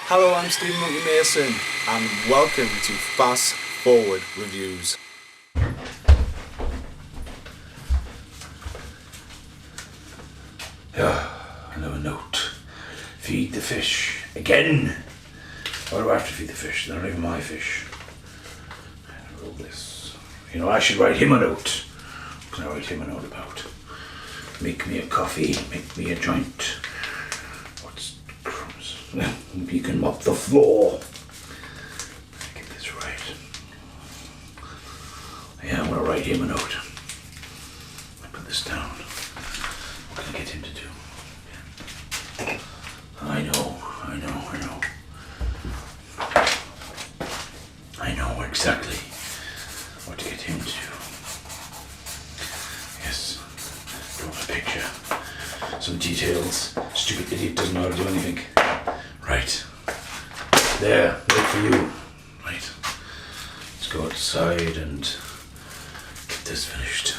Hello, I'm Stephen Monkey Mason, and welcome to Fast Forward Reviews. Another note. Feed the fish. Again! Why do I have to feed the fish? They're not even my fish. Roll this. You know, I should write him a note. What can I write him a note about? Make me a coffee, make me a joint. What's crumbs? You can mop the floor. Get this right. Yeah, I'm gonna write him a note. I put this down. What can I get him to do? I know. I know exactly what to get him to do. Yes, draw a picture, some details. Stupid idiot doesn't know how to do anything. Right, there, look for you. Right, let's go outside and get this finished.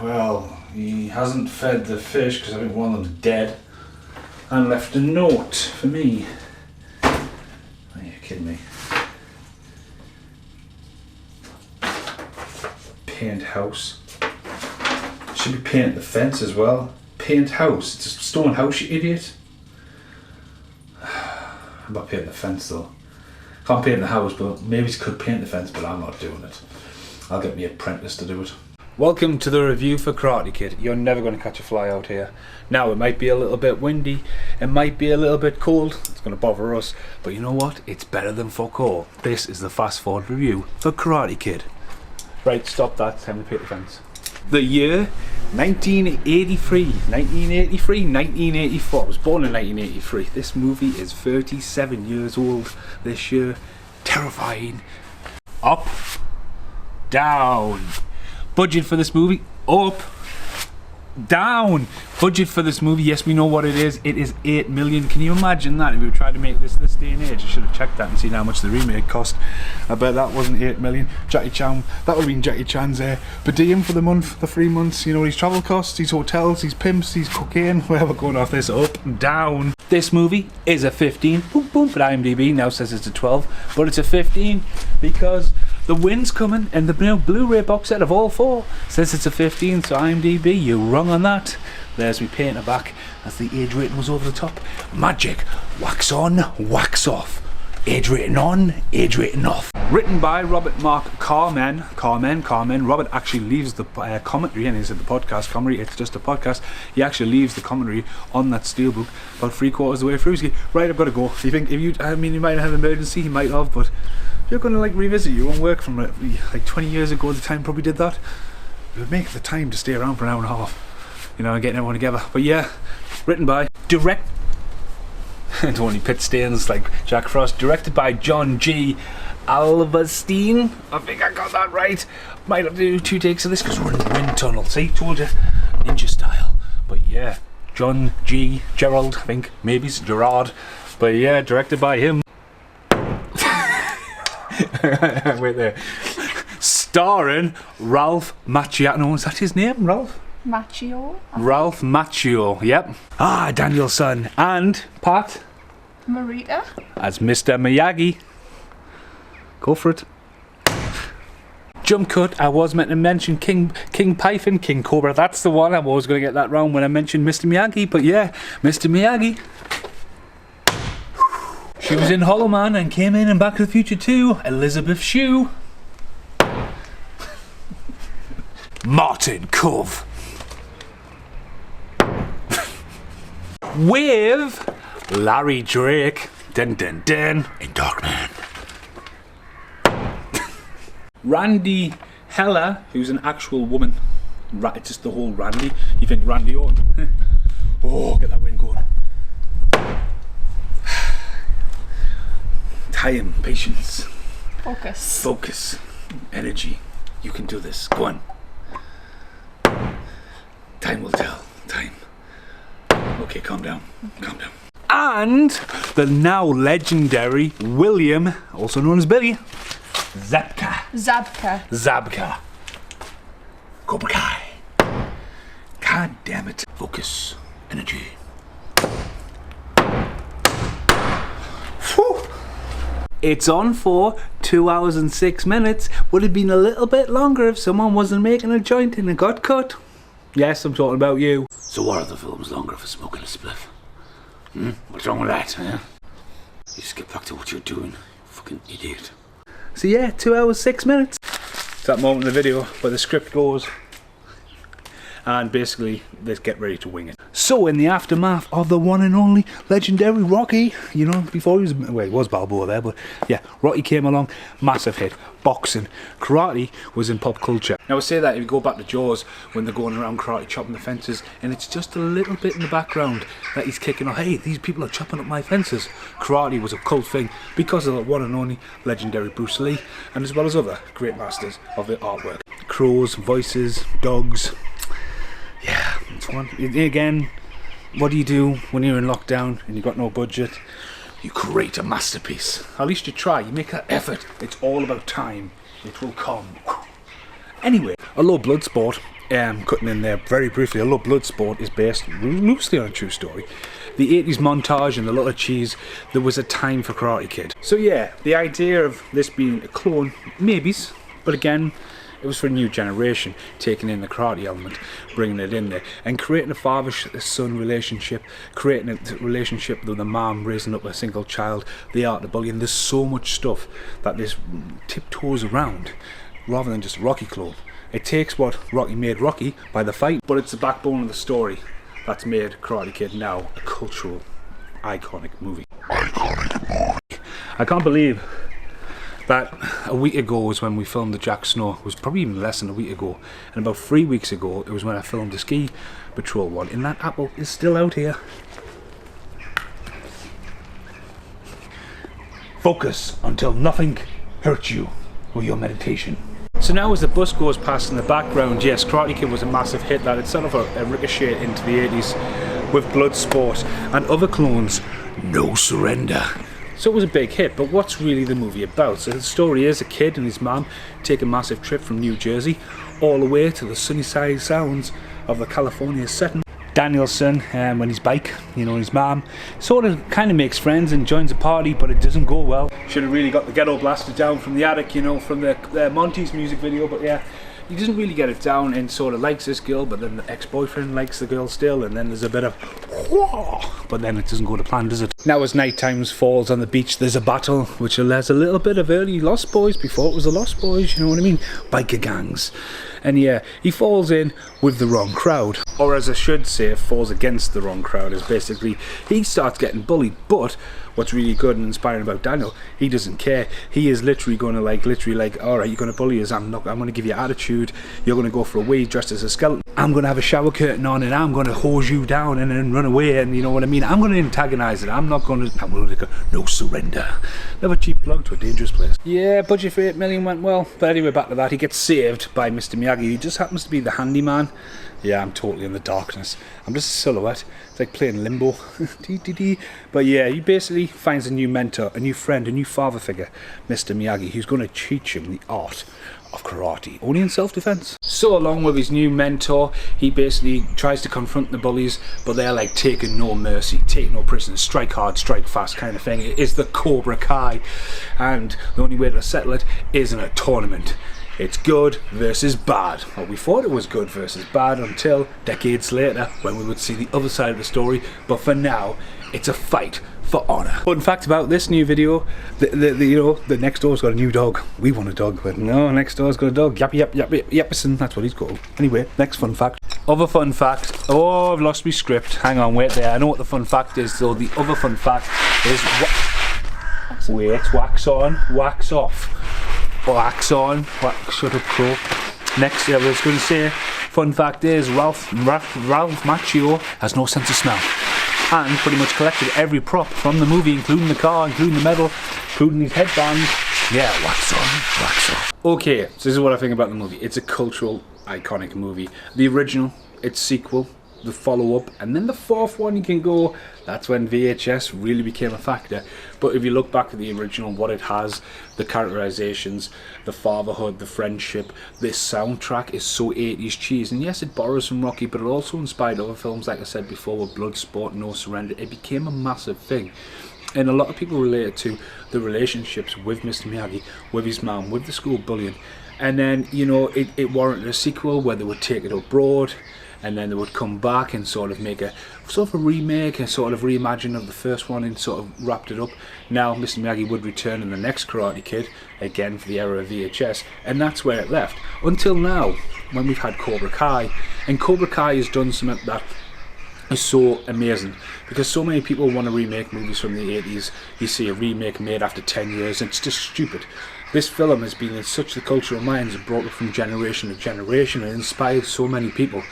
Well, he hasn't fed the fish because I think one of them's dead and left a note for me. Are you kidding me? Paint house. Should be paint the fence as well. Paint house. It's a stone house, you idiot. I'm not painting the fence though. Can't paint the house, but maybe he could paint the fence, but I'm not doing it. I'll get my apprentice to do it. Welcome to the review for Karate Kid. You're never going to catch a fly out here. Now, it might be a little bit windy, it might be a little bit cold, it's going to bother us, but you know what? It's better than fuck all. This is the fast forward review for Karate Kid. Right, stop that, time to paint the fence. The year 1983, 1984. I was born in 1983. This movie is 37 years old this year. Terrifying. Up, down. Budget for this movie, up, down. Budget for this movie, yes, we know what it is. It is 8 million. Can you imagine that if we were trying to make this day and age? I should have checked that and seen how much the remake cost. I bet that wasn't 8 million. Jackie Chan, that would have been Jackie Chan's per diem for the month, the 3 months. You know, his travel costs, his hotels, his pimps, his cocaine. Where we're going off this, up and down. This movie is a 15, boom, boom, but IMDb now says it's a 12, but it's a 15 because the wind's coming and the Blu-ray box set of all 4 says it's a 15, so IMDb, you're wrong on that. There's me painter back as the age rating was over the top. Magic, wax on, wax off. Age rating on, age rating off. Written by Robert Mark Carmen. Robert actually leaves the commentary, and he's at the podcast commentary, it's just a podcast. He actually leaves the commentary on that steelbook about 3/4 of the way through. He's like, right, I've got to go. You think, you might have an emergency, he might have, but if you're going to like revisit your own work from like 20 years ago, the time probably did that, it would make the time to stay around for an hour and a half, you know, and getting everyone together. But yeah, written by, don't want any pit stains like Jack Frost. Directed by John G. Alverstein. I think I got that right. Might have to do 2 takes of this because we're in the wind tunnel. See, told you, ninja style. But yeah, John G. Gerald, I think, maybe it's Gerard. But yeah, directed by him. Wait there. Starring Ralph Macchio. Is that his name, Ralph? Macchio. Ralph Macchio, yep. Danielson. And Pat Morita as Mr. Miyagi. Go for it. Jump cut. I was meant to mention King Python, King Cobra. That's the one. I was going to get that wrong when I mentioned Mr. Miyagi. But yeah, Mr. Miyagi. She was in Hollow Man and came in Back to the Future 2. Elizabeth Shue. Martin Cove. With Larry Drake, in Darkman. Randy Heller, who's an actual woman. It's just the whole Randy. You think Randy Orton? Oh, get that wind going. Time, patience. Focus. Energy. You can do this. Go on. Time will tell. Time. Okay, calm down. Calm down. and the now legendary William, also known as Billy, Zabka. Cobra Kai. God damn it. Focus. Energy. Whew. It's on for 2 hours and 6 minutes. Would have been a little bit longer if someone wasn't making a joint and it got cut. Yes, I'm talking about you. So what are the films longer for smoking a spliff? What's wrong with that, huh? You just get back to what you're doing, you fucking idiot. So yeah, 2 hours, 6 minutes. It's that moment in the video where the script goes and basically let's get ready to wing it. So in the aftermath of the one and only legendary Rocky, you know, before he was, well, he was Balboa there, but yeah, Rocky came along, massive hit. Boxing, karate was in pop culture. Now I say that if you go back to Jaws, when they're going around karate chopping the fences, and it's just a little bit in the background that he's kicking off, hey, these people are chopping up my fences. Karate was a cult thing because of the one and only legendary Bruce Lee, and as well as other great masters of the artwork. Crows, voices, dogs. Yeah, it's one. Again, what do you do when you're in lockdown and you've got no budget? You create a masterpiece. At least you try, you make that effort. It's all about time. It will come. Anyway, although Bloodsport, cutting in there very briefly, although Bloodsport is based loosely on a true story, the 80s montage and the lot of cheese, there was a time for Karate Kid. So yeah, the idea of this being a clone, maybes, but again, it was for a new generation, taking in the karate element, bringing it in there, and creating a father-son relationship, creating a relationship with the mom raising up a single child, the art of bullying. There's so much stuff that this tiptoes around, rather than just a Rocky clone. It takes what Rocky made Rocky by the fight, but it's the backbone of the story that's made Karate Kid now a cultural, iconic movie. I can't believe that a week ago was when we filmed the Jack Snow. It was probably even less than a week ago, and about 3 weeks ago it was when I filmed the Ski Patrol one, and that apple is still out here. Focus until nothing hurts you with your meditation. So now as the bus goes past in the background, yes, Karate Kid was a massive hit that had sort of a ricochet into the 80s with Bloodsport and other clones. No Surrender. So it was a big hit, but what's really the movie about? So the story is a kid and his mum take a massive trip from New Jersey all the way to the sunny side sounds of the California setting. Danielson, when his bike, you know, his mum, sort of kind of makes friends and joins a party, but it doesn't go well. Should have really got the ghetto blaster down from the attic, you know, from the Monty's music video, but yeah, he doesn't really get it down and sort of likes this girl, but then the ex-boyfriend likes the girl still, and then there's a bit of whoa, but then it doesn't go to plan, does it? Now as night times falls on the beach, there's a battle, which has a little bit of early Lost Boys before it was the Lost Boys, you know what I mean? Biker gangs. And yeah, he falls in with the wrong crowd. Or as I should say, falls against the wrong crowd, is basically he starts getting bullied, but what's really good and inspiring about Daniel, he doesn't care. He is literally going to like, alright, you're going to bully us, I'm going to give you attitude, you're going to go for a wee dressed as a skeleton, I'm going to have a shower curtain on and I'm going to hose you down and then run away, and you know what I mean, I'm going to antagonize it, I'm going to go, no surrender. Another cheap plug to a dangerous place. Yeah, budget for 8 million went well, but anyway, back to that, he gets saved by Mr. Miyagi. He just happens to be the handyman. Yeah, I'm totally in the darkness. I'm just a silhouette. It's like playing Limbo. But yeah, he basically finds a new mentor, a new friend, a new father figure, Mr. Miyagi, who's going to teach him the art of karate, only in self-defense. So along with his new mentor, he basically tries to confront the bullies, but they're like taking no mercy, take no prisoners, strike hard, strike fast kind of thing. It is the Cobra Kai, and the only way to settle it is in a tournament. It's good versus bad. Well, we thought it was good versus bad until decades later when we would see the other side of the story, but for now it's a fight for honour. Fun fact about this new video, the next door's got a new dog. We want a dog, but no, next door's got a dog. Yappison, that's what he's called. Anyway, next fun fact. Other fun fact. Oh, I've lost my script. Hang on, wait there. I know what the fun fact is, though. The other fun fact is wait, wax on, wax off. Wax on, wax, shut up, crow. Next, I was going to say, fun fact is Ralph Macchio has no sense of smell, and pretty much collected every prop from the movie, including the car, including the medal, including these headbands. Yeah, wax on, wax off. Okay, so this is what I think about the movie. It's a cultural, iconic movie. The original, its sequel, the follow-up, and then the fourth one you can go, that's when VHS really became a factor. But if you look back at the original, what it has, the characterizations, the fatherhood, the friendship, this soundtrack is so 80s cheese. And yes, it borrows from Rocky, but it also inspired other films, like I said before, with Bloodsport, No Surrender. It became a massive thing. And a lot of people relate it to the relationships with Mr. Miyagi, with his mum, with the school bullying. And then, you know, it warranted a sequel where they would take it abroad, and then they would come back and sort of make a sort of a remake, a sort of reimagine of the first one, and sort of wrapped it up. Now Mr. Miyagi would return in the next Karate Kid, again for the era of VHS, and that's where it left. Until now, when we've had Cobra Kai, and Cobra Kai has done something that is so amazing, because so many people want to remake movies from the 80s. You see a remake made after 10 years, and it's just stupid. This film has been in such the cultural minds and brought it from generation to generation, and inspired so many people,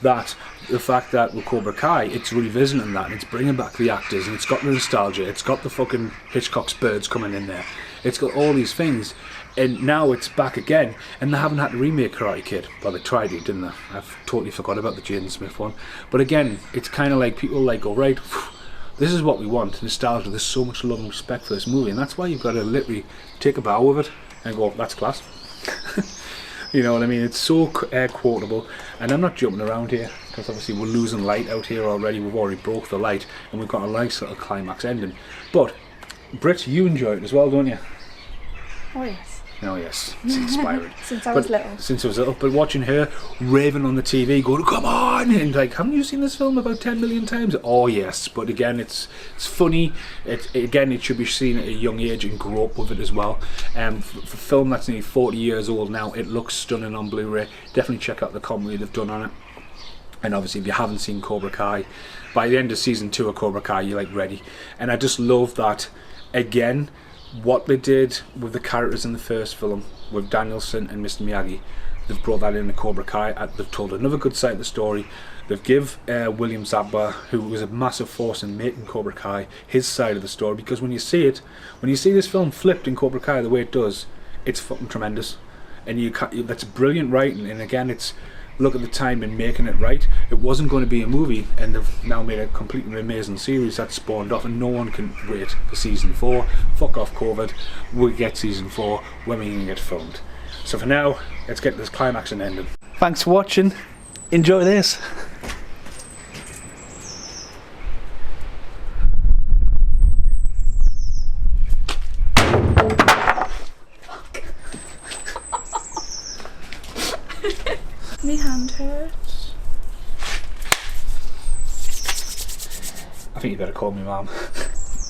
that the fact that with Cobra Kai, it's revisiting that, and it's bringing back the actors, and it's got the nostalgia, it's got the fucking Hitchcock's birds coming in there, it's got all these things, and now it's back again, and they haven't had to remake Karate Kid. Well, they tried it, didn't they? I've totally forgot about the Jaden Smith one. But again, it's kind of like people like, go, right, this is what we want, nostalgia. There's so much love and respect for this movie, and that's why you've got to literally take a bow of it and go, that's class. You know what I mean? It's so quotable, and I'm not jumping around here, because obviously we're losing light out here already. We've already broke the light, and we've got a nice little climax ending. But, Britt, you enjoy it as well, don't you? Oh yes. Oh yes, it's inspiring. Since I was little. Since I was little, but watching her raving on the TV, going, come on, and like, haven't you seen this film about 10 million times? Oh yes, but again, it's funny. It should be seen at a young age and grow up with it as well. For a film that's nearly 40 years old now, it looks stunning on Blu-ray. Definitely check out the comedy they've done on it. And obviously, if you haven't seen Cobra Kai, by the end of season 2 of Cobra Kai, you're like ready. And I just love that, again, what they did with the characters in the first film with Danielson and Mr. Miyagi, they've brought that in the Cobra Kai. They've told another good side of the story. They've give William Zabka, who was a massive force in making Cobra Kai, his side of the story, because when you see this film flipped in Cobra Kai the way it does, it's fucking tremendous. And that's brilliant writing. And again, it's, look at the time in making it right. It wasn't going to be a movie, and they've now made a completely amazing series that spawned off, and no one can wait for season 4. Fuck off COVID, we'll get season 4 when we can get filmed. So for now, let's get this climax and ending. Thanks for watching, enjoy this. My hand hurts. I think you better call me mum.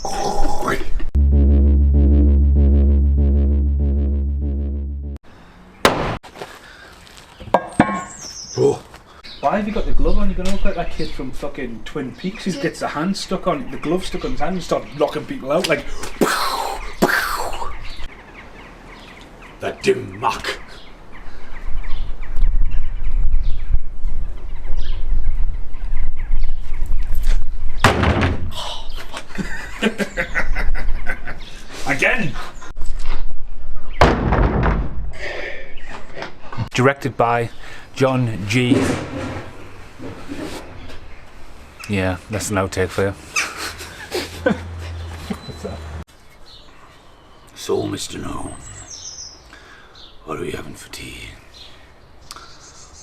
Oh. Why have you got the glove on? You're going to look like that kid from fucking Twin Peaks who gets the hand stuck on, the glove stuck on his hand and starts knocking people out like... That dim muck. Again! Directed by John G. Yeah, that's an outtake for you. So, Mr. No, what are we having for tea?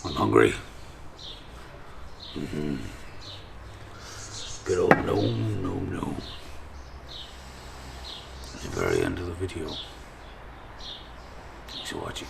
I'm hungry. Good old no. At the very end of the video. Thanks for watching.